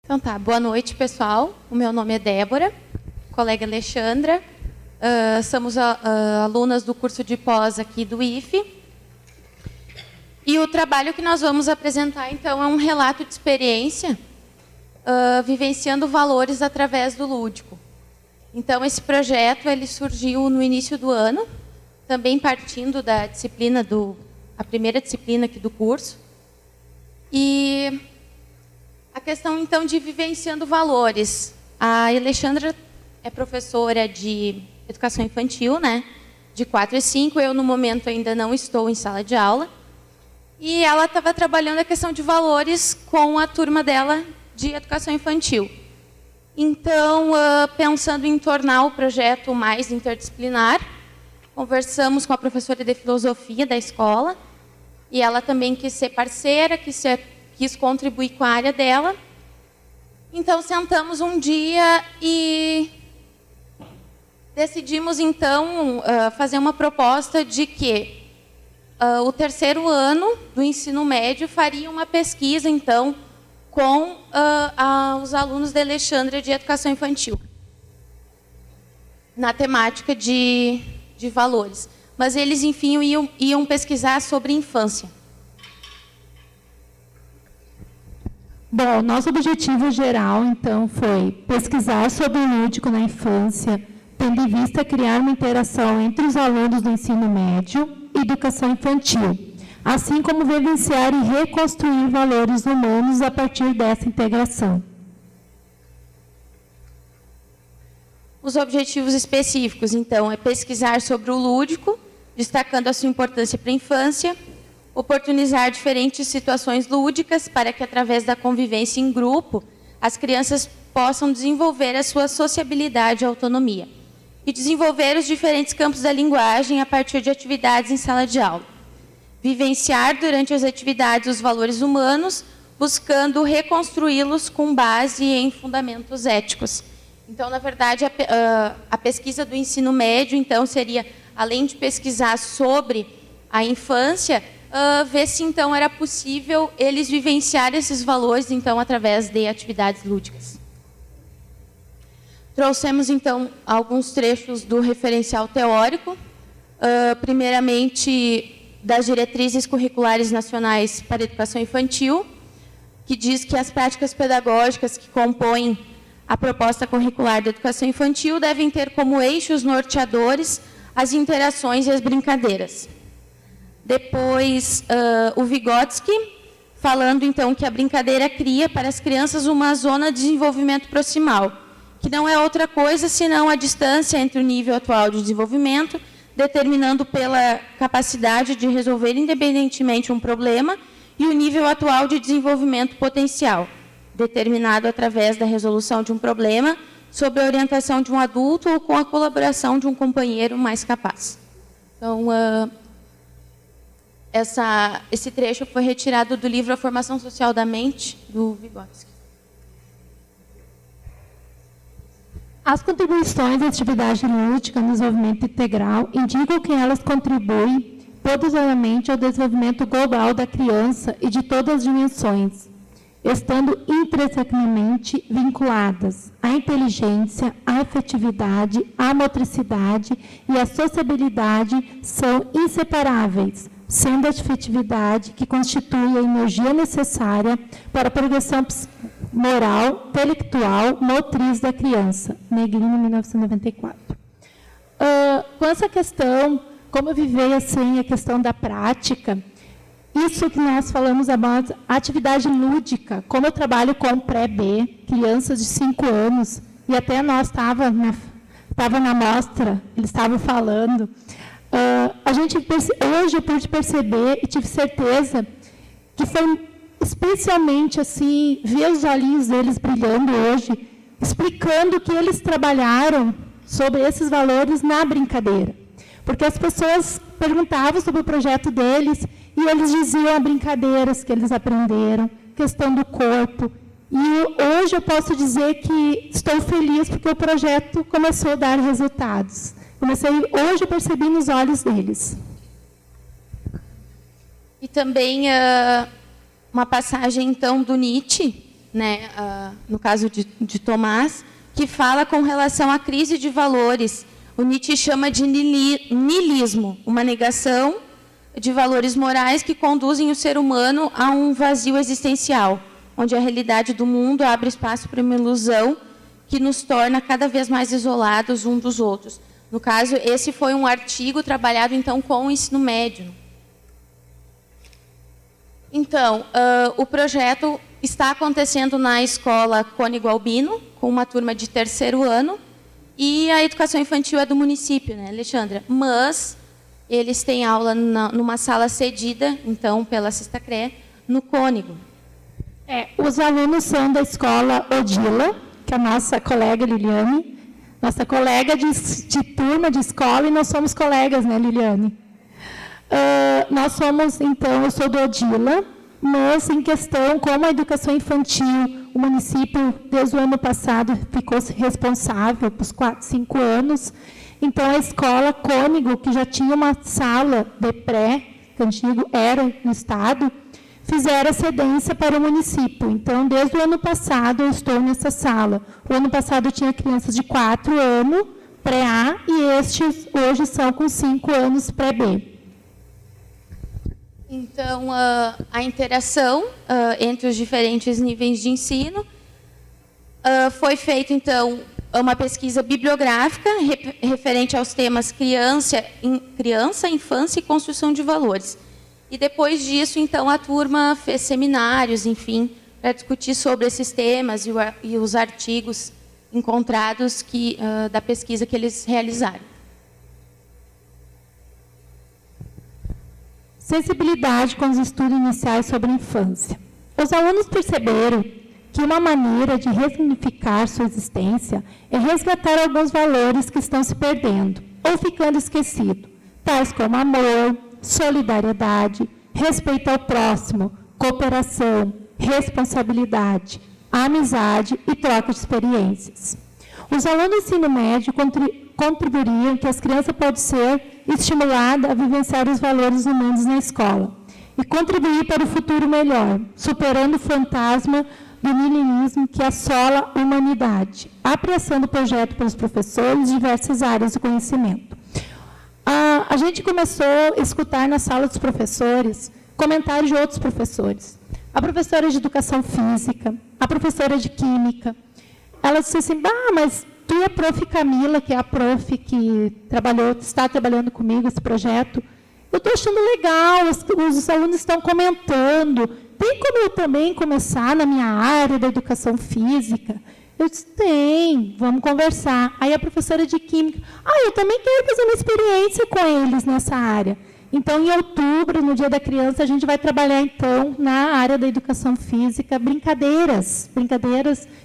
Então tá, boa noite, pessoal. O meu nome é Débora, colega Alexandra. Somos alunas do curso de pós aqui do IFE. E o trabalho que nós vamos apresentar, então, é um relato de experiência vivenciando valores através do lúdico. Então, esse projeto ele surgiu no início do ano, também partindo da disciplina a primeira disciplina aqui do curso. E a questão, então, de vivenciando valores. A Alexandra é professora de educação infantil, né? De 4 e 5. Eu, no momento, ainda não estou em sala de aula. E ela estava trabalhando a questão de valores com a turma dela de educação infantil. Então, pensando em tornar o projeto mais interdisciplinar, conversamos com a professora de filosofia da escola, e ela também quis ser parceira, quis contribuir com a área dela. Então, sentamos um dia e decidimos, então, fazer uma proposta de que o terceiro ano do ensino médio faria uma pesquisa, então, com os alunos da Alexandra de Educação Infantil, na temática de valores. Mas eles, enfim, iam pesquisar sobre infância. Bom, nosso objetivo geral, então, foi pesquisar sobre o lúdico na infância, tendo em vista criar uma interação entre os alunos do ensino médio e educação infantil, assim como vivenciar e reconstruir valores humanos a partir dessa integração. Os objetivos específicos, então, é pesquisar sobre o lúdico, destacando a sua importância para a infância, oportunizar diferentes situações lúdicas para que, através da convivência em grupo, as crianças possam desenvolver a sua sociabilidade e autonomia, e desenvolver os diferentes campos da linguagem a partir de atividades em sala de aula. Vivenciar durante as atividades os valores humanos, buscando reconstruí-los com base em fundamentos éticos. Então, na verdade, a pesquisa do ensino médio, então, seria, além de pesquisar sobre a infância, ver se, então, era possível eles vivenciar esses valores, então, através de atividades lúdicas. Trouxemos, então, alguns trechos do referencial teórico, primeiramente das diretrizes curriculares nacionais para a educação infantil, que diz que as práticas pedagógicas que compõem a proposta curricular da educação infantil devem ter como eixos norteadores as interações e as brincadeiras. Depois, o Vygotsky, falando, então, que a brincadeira cria para as crianças uma zona de desenvolvimento proximal, que não é outra coisa senão a distância entre o nível atual de desenvolvimento, determinando pela capacidade de resolver independentemente um problema, e o nível atual de desenvolvimento potencial, determinado através da resolução de um problema, sob a orientação de um adulto ou com a colaboração de um companheiro mais capaz. Então, esse trecho foi retirado do livro A Formação Social da Mente, do Vygotsky. As contribuições da atividade lúdica no desenvolvimento integral indicam que elas contribuem positivamente ao desenvolvimento global da criança e de todas as dimensões, estando intrinsecamente vinculadas à inteligência, à afetividade, à motricidade e à sociabilidade são inseparáveis, sendo a afetividade que constitui a energia necessária para a progressão moral, intelectual, motriz da criança. Negrino, 1994. Com essa questão, como eu vivei assim a questão da prática, isso que nós falamos about atividade lúdica, como eu trabalho com pré-B, crianças de 5 anos, e até nós estava na mostra, eles estavam falando, hoje eu pude perceber e tive certeza que foi especialmente assim, ver os olhinhos deles brilhando hoje, explicando que eles trabalharam sobre esses valores na brincadeira. Porque as pessoas perguntavam sobre o projeto deles e eles diziam brincadeiras que eles aprenderam, questão do corpo. E hoje eu posso dizer que estou feliz porque o projeto começou a dar resultados. Hoje eu percebi nos olhos deles. E também uma passagem, então, do Nietzsche, né, no caso de Tomás, que fala com relação à crise de valores. O Nietzsche chama de niilismo, uma negação de valores morais que conduzem o ser humano a um vazio existencial, onde a realidade do mundo abre espaço para uma ilusão que nos torna cada vez mais isolados uns dos outros. No caso, esse foi um artigo trabalhado, então, com o ensino médio. Então, o projeto está acontecendo na escola Cônigo Albino, com uma turma de 3º ano, e a educação infantil é do município, né, Alexandra? Mas eles têm aula numa sala cedida, então, pela Sexta CRE, no Cônigo. Os alunos são da escola Odila, que é a nossa colega Liliane, nossa colega de turma de escola, e nós somos colegas, né, Liliane? Nós somos, então, eu sou do Odila, mas em questão, como a educação infantil, o município, desde o ano passado, ficou responsável por 4, 5 anos, então a escola Cônigo, que já tinha uma sala de pré, que antigo era no estado, fizeram a cedência para o município. Então, desde o ano passado, eu estou nessa sala. O ano passado eu tinha crianças de 4 anos, pré-A, e estes hoje são com 5 anos, pré-B. Então, a interação entre os diferentes níveis de ensino foi feita, então, uma pesquisa bibliográfica referente aos temas criança, infância e construção de valores. E depois disso, então, a turma fez seminários, enfim, para discutir sobre esses temas e os artigos encontrados da pesquisa que eles realizaram. Sensibilidade com os estudos iniciais sobre a infância. Os alunos perceberam que uma maneira de ressignificar sua existência é resgatar alguns valores que estão se perdendo ou ficando esquecidos, tais como amor, solidariedade, respeito ao próximo, cooperação, responsabilidade, amizade e troca de experiências. Os alunos do ensino médio contribuiriam que as crianças podem ser estimuladas a vivenciar os valores humanos na escola e contribuir para o futuro melhor, superando o fantasma do niilismo que assola a humanidade, apreçando o projeto pelos professores de diversas áreas do conhecimento. A gente começou a escutar na sala dos professores comentários de outros professores. A professora de educação física, a professora de química, ela disse assim, mas tu e a prof. Camila, que é a prof. Que está trabalhando comigo esse projeto, eu estou achando legal, os alunos estão comentando, tem como eu também começar na minha área da educação física? Eu disse, tem, vamos conversar. Aí a professora de química, eu também quero fazer uma experiência com eles nessa área. Então, em outubro, no Dia da Criança, a gente vai trabalhar, então, na área da educação física, brincadeiras,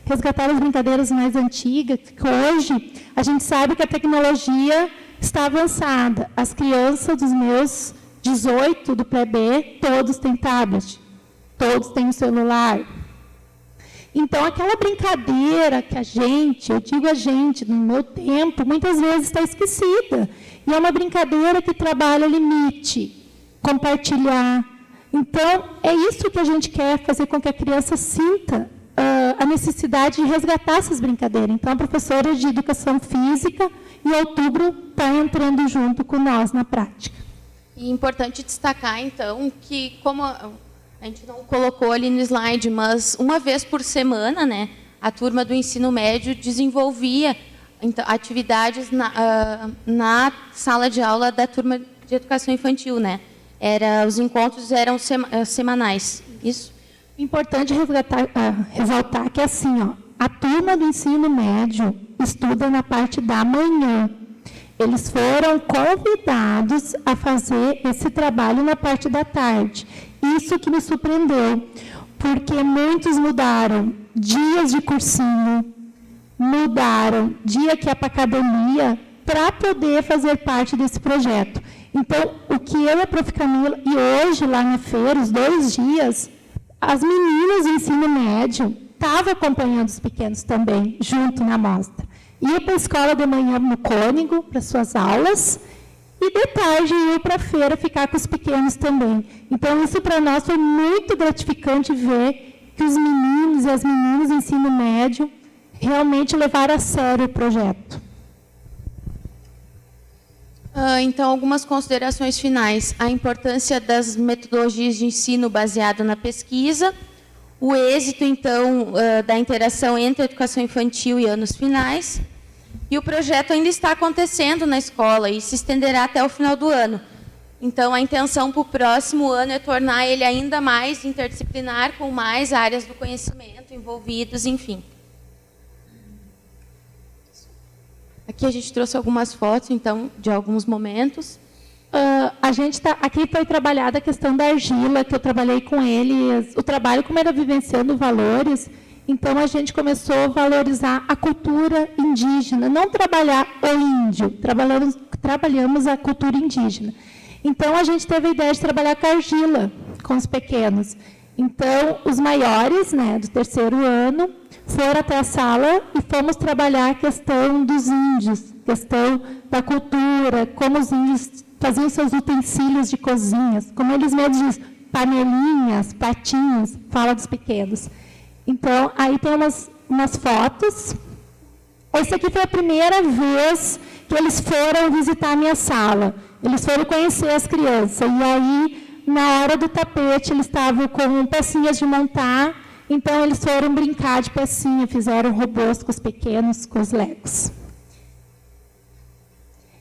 resgatar as brincadeiras mais antigas, que hoje a gente sabe que a tecnologia está avançada. As crianças dos meus 18, do pré-B, todos têm tablet, todos têm um celular. Então, aquela brincadeira que eu digo a gente, no meu tempo, muitas vezes está esquecida. E é uma brincadeira que trabalha limite, compartilhar. Então, é isso que a gente quer fazer com que a criança sinta a necessidade de resgatar essas brincadeiras. Então, a professora de educação física, em outubro, está entrando junto com nós na prática. E é importante destacar, então, que como a gente não colocou ali no slide, mas uma vez por semana, né, a turma do ensino médio desenvolvia então, atividades na sala de aula da turma de educação infantil, né? Os encontros eram semanais. Isso. Importante ressaltar que assim, a turma do ensino médio estuda na parte da manhã. Eles foram convidados a fazer esse trabalho na parte da tarde. Isso que me surpreendeu, porque muitos mudaram dias de cursinho, mudaram dia que é para academia, para poder fazer parte desse projeto. Então, o que eu e a prof. Camila, e hoje lá na feira, os 2 dias, as meninas do ensino médio estavam acompanhando os pequenos também, junto na mostra. Ia para a escola de manhã no Cônigo, para suas aulas, e de tarde ia para a feira ficar com os pequenos também. Então, isso para nós foi muito gratificante ver que os meninos e as meninas do ensino médio realmente levaram a sério o projeto. Então, algumas considerações finais. A importância das metodologias de ensino baseado na pesquisa, o êxito, então, da interação entre a educação infantil e anos finais, e o projeto ainda está acontecendo na escola e se estenderá até o final do ano. Então, a intenção para o próximo ano é tornar ele ainda mais interdisciplinar, com mais áreas do conhecimento envolvidos, enfim. Aqui a gente trouxe algumas fotos, então, de alguns momentos. Aqui foi trabalhada a questão da argila, que eu trabalhei com ele, o trabalho como era vivenciando valores. Então, a gente começou a valorizar a cultura indígena, não trabalhar o índio, trabalhamos a cultura indígena. Então, a gente teve a ideia de trabalhar com a argila, com os pequenos. Então, os maiores, né, do terceiro ano, foram até a sala e fomos trabalhar a questão dos índios, questão da cultura, como os índios faziam seus utensílios de cozinhas, como eles mesmos dizem, panelinhas, patinhos, fala dos pequenos. Então, aí tem umas fotos. Essa aqui foi a primeira vez que eles foram visitar a minha sala. Eles foram conhecer as crianças. E aí, na hora do tapete, eles estavam com pecinhas de montar. Então, eles foram brincar de pecinha, fizeram robôs com os pequenos, com os legos.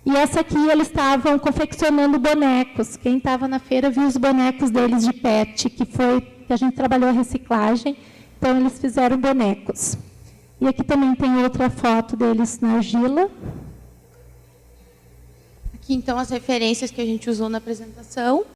E essa aqui, eles estavam confeccionando bonecos. Quem estava na feira viu os bonecos deles de pet, que a gente trabalhou a reciclagem. Então, eles fizeram bonecos. E aqui também tem outra foto deles na argila. Aqui, então, as referências que a gente usou na apresentação.